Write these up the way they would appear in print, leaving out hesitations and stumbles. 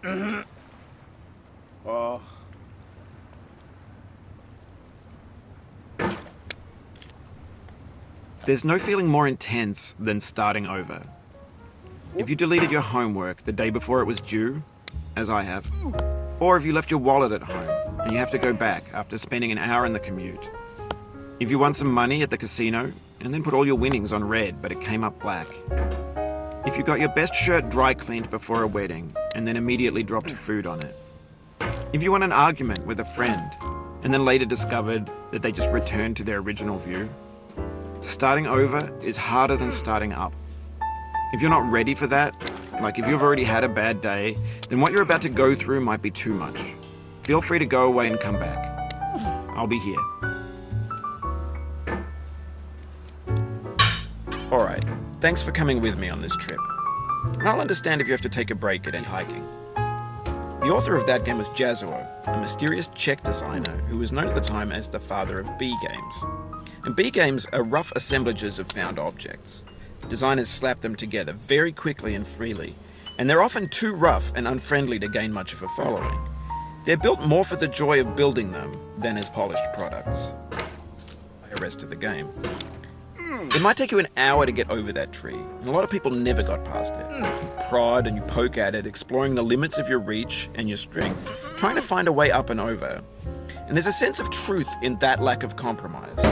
Oh. There's no feeling more intense than starting over. If you deleted your homework the day before it was due, as I have, or if you left your wallet at home and you have to go back after spending an hour in the commute. If you won some money at the casino and then put all your winnings on red but it came up black. If you got your best shirt dry cleaned before a wedding and then immediately dropped food on it. If you won an argument with a friend and then later discovered that they just returned to their original view. Starting over is harder than starting up. If you're not ready for that, like if you've already had a bad day, then what you're about to go through might be too much. Feel free to go away and come back. I'll be here. Alright, thanks for coming with me on this trip. I'll understand if you have to take a break at any hiking. The author of that game was Jazuo, a mysterious Czech designer who was known at the time as the father of B games. And B games are rough assemblages of found objects. Designers slap them together very quickly and freely, and they're often too rough and unfriendly to gain much of a following. They're built more for the joy of building them than as polished products. The rest of the game. It might take you an hour to get over that tree, and a lot of people never got past it. You prod and you poke at it, exploring the limits of your reach and your strength, trying to find a way up and over. And there's a sense of truth in that lack of compromise.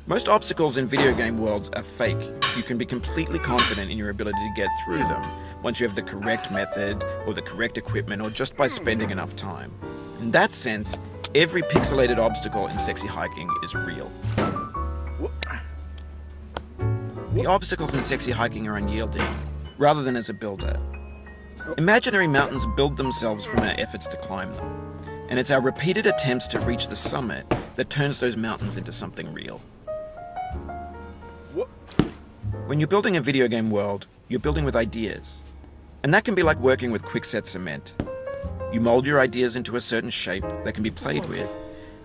Most obstacles in video game worlds are fake. You can be completely confident in your ability to get through them once you have the correct method or the correct equipment or just by spending enough time. In that sense, every pixelated obstacle in Sexy Hiking is real. The obstacles in Sexy Hiking are unyielding, rather than as a builder. Imaginary mountains build themselves from our efforts to climb them, and it's our repeated attempts to reach the summit that turns those mountains into something real. When you're building a video game world, you're building with ideas. And that can be like working with quickset cement. You mold your ideas into a certain shape that can be played with,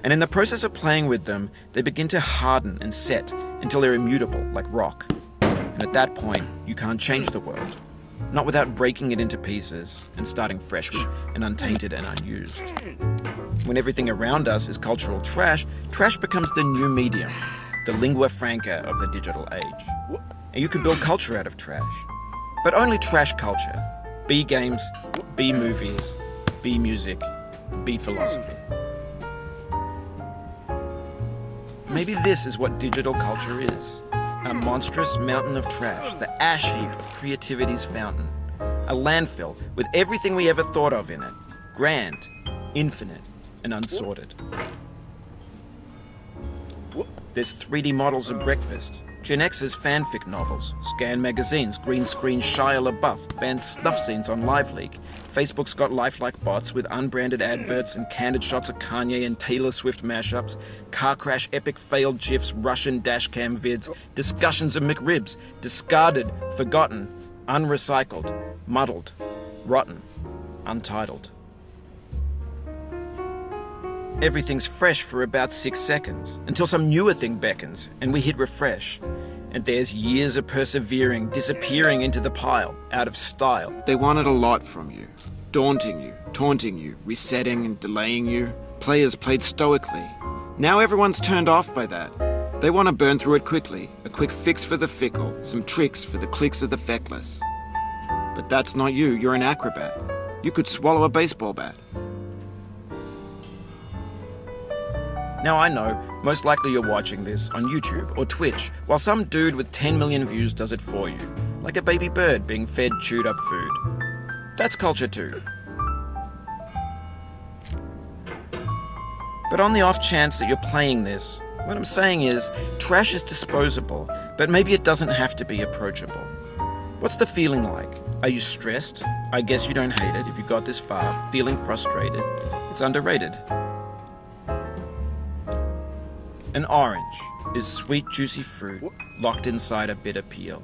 and in the process of playing with them, they begin to harden and set until they're immutable, like rock. And at that point, you can't change the world. Not without breaking it into pieces and starting fresh and untainted and unused. When everything around us is cultural trash, trash becomes the new medium, the lingua franca of the digital age. And you can build culture out of trash. But only trash culture. B games, B movies, B music, B philosophy. Maybe this is what digital culture is. A monstrous mountain of trash, the ash heap of creativity's fountain. A landfill with everything we ever thought of in it. Grand, infinite, and unsorted. There's 3D models of breakfast, Gen X's fanfic novels, scan magazines, green screen Shia LaBeouf, banned snuff scenes on LiveLeak. Facebook's got lifelike bots with unbranded adverts and candid shots of Kanye and Taylor Swift mashups, car crash epic failed GIFs, Russian dashcam vids, discussions of McRibs, discarded, forgotten, unrecycled, muddled, rotten, untitled. Everything's fresh for about 6 seconds, until some newer thing beckons, and we hit refresh. And there's years of persevering, disappearing into the pile, out of style. They wanted a lot from you. Daunting you, taunting you, resetting and delaying you. Players played stoically. Now everyone's turned off by that. They want to burn through it quickly, a quick fix for the fickle, some tricks for the clicks of the feckless. But that's not you, you're an acrobat. You could swallow a baseball bat. Now I know, most likely you're watching this on YouTube or Twitch, while some dude with 10 million views does it for you, like a baby bird being fed chewed up food. That's culture too. But on the off chance that you're playing this, what I'm saying is, trash is disposable, but maybe it doesn't have to be approachable. What's the feeling like? Are you stressed? I guess you don't hate it if you got this far, feeling frustrated. It's underrated. An orange is sweet, juicy fruit locked inside a bitter peel.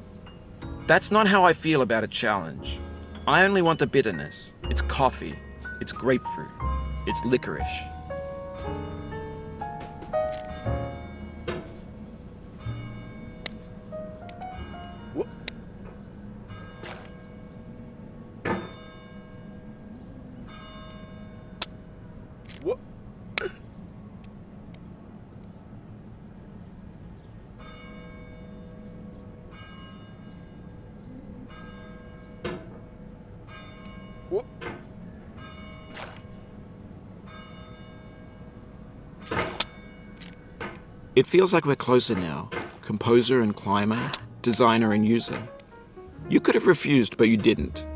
That's not how I feel about a challenge. I only want the bitterness. It's coffee. It's grapefruit. It's licorice. What? What? It feels like we're closer now. Composer and climber, designer and user. You could have refused, but you didn't.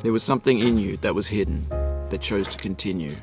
There was something in you that was hidden, that chose to continue.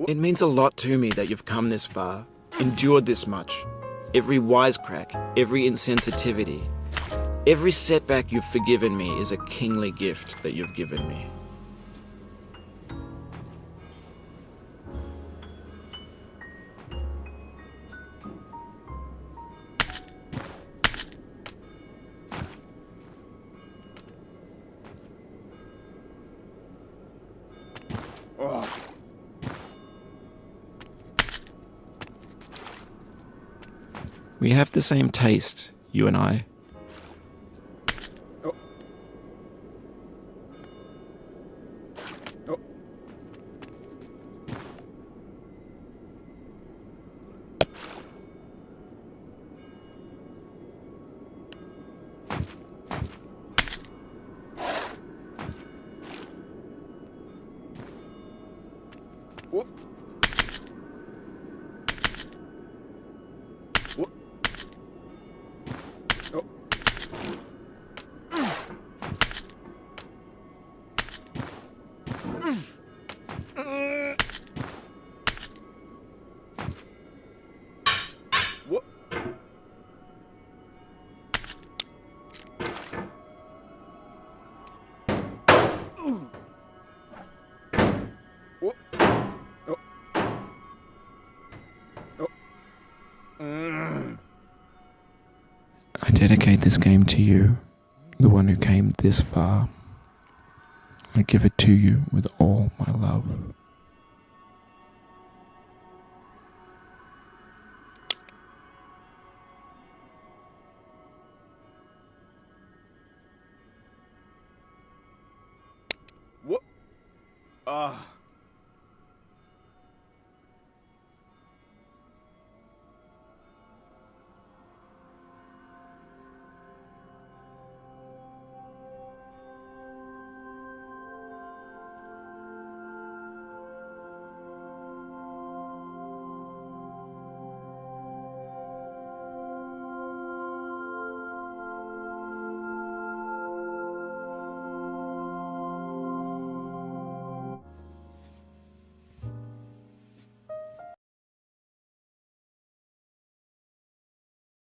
It means a lot to me that you've come this far, endured this much. Every wisecrack, every insensitivity, every setback you've forgiven me is a kingly gift that you've given me. We have the same taste, you and I. I dedicate this game to you, the one who came this far. I give it to you with all my love. What?